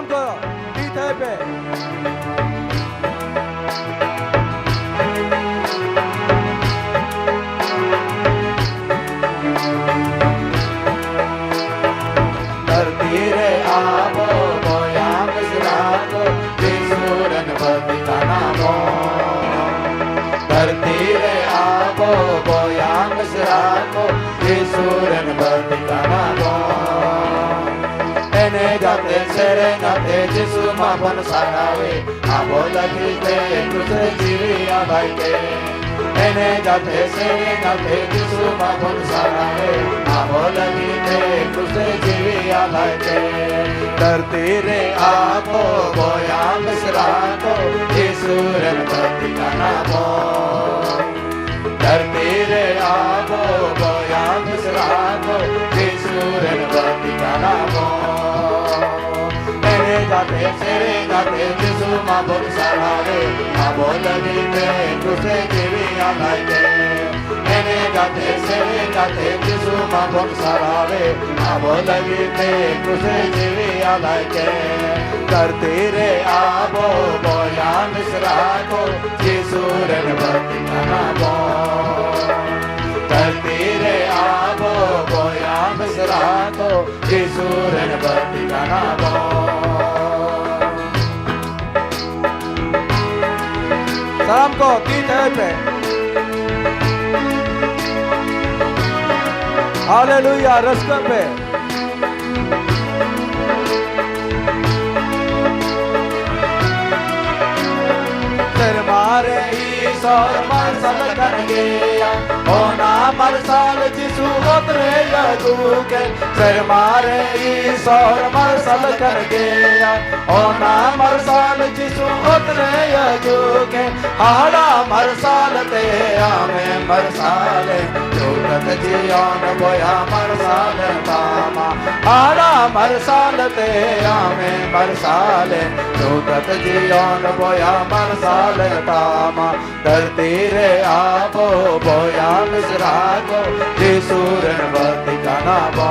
सलाम करो पीठे पे। धरती रे आवो बोया मिसरागो त्रिशूरन भक्ति का नामो। धरती रे आवो बोया मिसरागो त्रिशूरन भक्ति का नामो। एने जाते सेरे जाते जिसु मापन सारावे आवो लगी ते कृष्ण जीवी आभाई के। एने जाते सेरे जाते जिसु मापन सारावे आवो लगी ते कृष्ण जीवी आभाई के। धरती रे आवो बोया मिसरागो त्रिशूरन भक्ति का नामो। धरती रे आवो बोया मिसरागो त्रिशूरन भक्ति का नामो। एने जाते सेरे जाते जिसु मापन सारावे आवो लगी ते कृष्ण जीवी आभाई के। एने जाते सेरे जाते जिसु मापन सारावे आवो लगी ते कृष्ण जीवी आभाई के। धरती रे आवो बोया मिसरागो त्रिशूरन भक्ति का नामो। धरती रे आवो बोया मिसरागो त्रिशूरन भक्ति का नामो। सलाम को पीठे पे। हालेलुया रस्क पे। सिर मारे ईश्वर मरसल कर गया होना मरसाल जिसु उतरे यदू के। सिर मारे ईश्वर मरसल कर गया होना मरसाल जिसु उतरे यदू के। हाड़ा मरसाल ते आमे मरसाल जोगत जियान बोया मरसाल तामा। हाड़ा मरसाल ते आमे मरसाल जोगत जियान बोया मरसाल तामा। धरती रे आवो बोया मिसरागो त्रिशूरन भक्ति का नामो।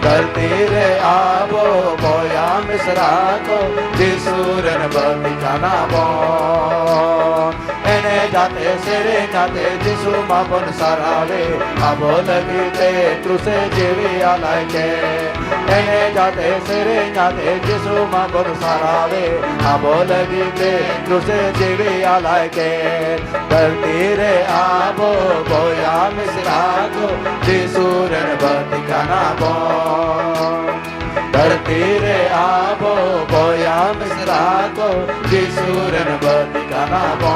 धरती रे आवो बोया मिसरागो त्रिशूरन भक्ति का नामो। एने जाते सेरे जाते जिसु मापन सारावे आवो लगी ते कृष्ण जीवी आलाय के। एने जाते सेरे जाते जिसु मापन सारावे आवो लगी ते कृष्ण जीवी आलाय के। धरती रे आवो बोया मिसरागो त्रिशूरन भक्ति का नामो। धरती रे आवो बोया मिसरागो त्रिशूरन भक्ति का नामो।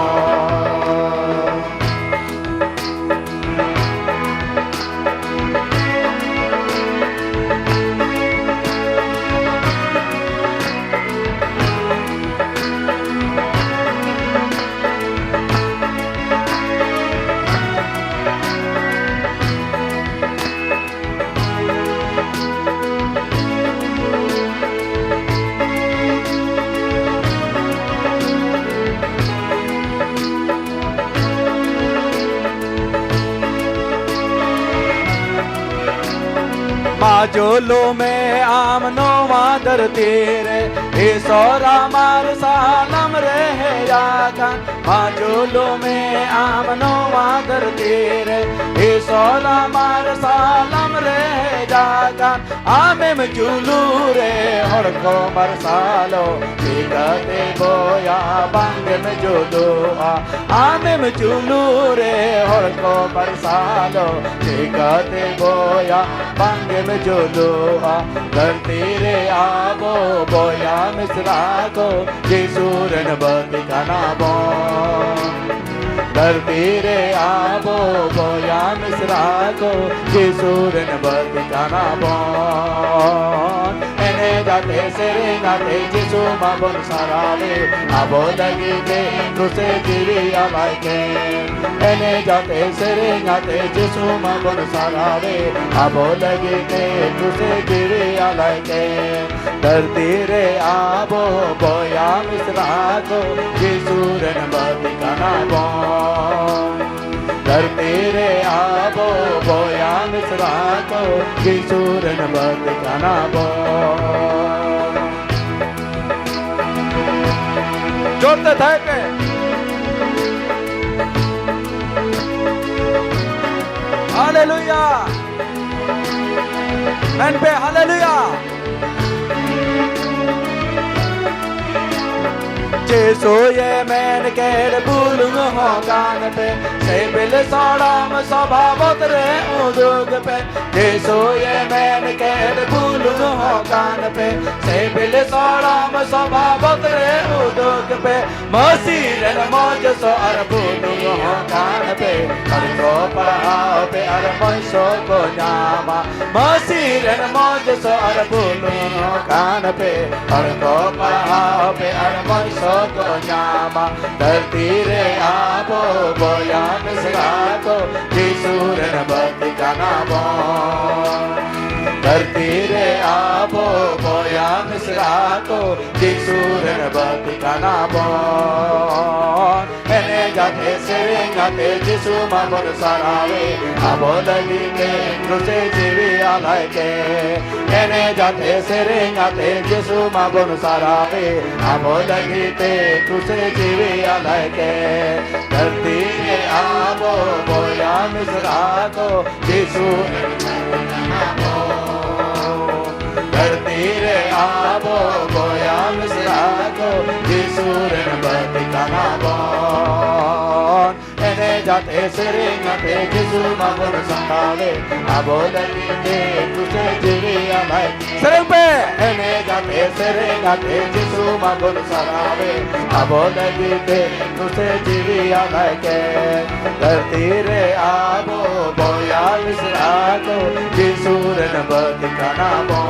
माजोलो में आमनो मादर तेरे ईसोरा मार सालम रहे जागन। माजोलो में आमनो मादर तेरे ईसोरा मार सालम रहे जागन। आमे में जुलू रे हर को मरसालो बिगते बोया बांग में जुलू। आमे में जुलू रे हर को मरसालो बिगते बोया बांग में जुलू। धरती रे आवो बोया मिसरागो त्रिशूरन भक्ति का नामो। धरती रे आवो बोया मिसरागो त्रिशूरन भक्ति का नामो। एने जाते सेरे जाते जिसु मापन सारावे आवो लगी ते कृष्ण जीवी आभाई के। एने जाते सेरे जाते जिसु मापन सारावे आवो लगी ते कृष्ण जीवी आभाई के। धरती रे आवो बोया मिसरागो त्रिशूरन भक्ति का नामो। धरती रे आवो बोया मिसरागो त्रिशूरन भक्ति का नामो। जोड़ते थे के हालेलुया मैन पे हालेलुया जेसो ये मैन केर बुलुंग हो गान पे से बिल साड़ाम स्वभावत रे उदुग पे जेसो ये मैन केर बुलुंग हो गान पे से बिल साड़ाम स्वभावत रे उदुग पे मसीरन मौज सो अर बुलुंग हो गान पे अर को पढ़ाओ पे अर मंसो को नामा मसीरन मौज सो अर बुलुंग हो गान पे अर को पढ़ाओ पे अर मंसो को नामा धरती रे आपो बोया मिसरा को जिसूरन भक्ति का नामो धरती रे आपो बोया मिसरा को जिसूरन भक्ति का नामो मैंने जाते सेरेंगाते जिसु माबन सरावे आबो लगी के क्रूसे जीवी आलाय के मैंने जाते सेरेंगाते जिसु माबन सरावे आबो लगी के क्रूसे जीवी आलाय के धरती रे आबो बोया मिसरा को जिसु धरती रे आबो बोया मिसरा को जिसूरन भक्ति का नामो मैंने जाते सेरेंगाते जिसु माबन सरावे आबो लगी के क्रूसे जीवी आलाय सेरेंग पे मैंने जाते सेरेंगाते जिसु माबन सरावे आबो लगी के क्रूसे जीवी आलाय के धरती रे आबो बोया मिसरा को जिसूरन भक्ति का नामो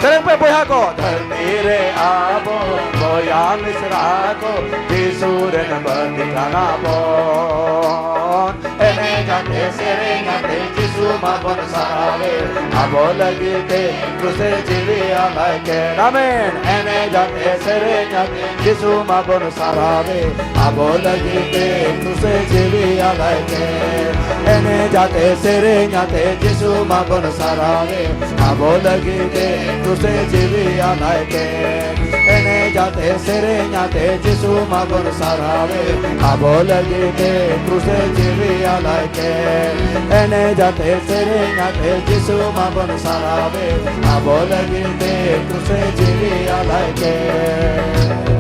सेरेंग पे बोया को धरती रे आबो बोया मिसरा को जिसूरन भक्ति का नामो एने जाते सेरेंगाते जिसु माबन सरावे आबो लगी के क्रूसे जीवी आलाय के आमीन एने जाते सेरेंगाते जिसु माबन सरावे आबो लगी के क्रूसे जीवी आलाय के एने जाते सेरेंगाते जिसु माबन सरावे आबो लगी के क्रूसे जीवी आलाय के एने जाते सेरेंगाते जिसु माबन सरावे आबो लगी के क्रूसे जीवी आलाय के एने जाते सेरेंगाते जिसु माबन सरावे आबो लगी के क्रूसे जीवी आलाय के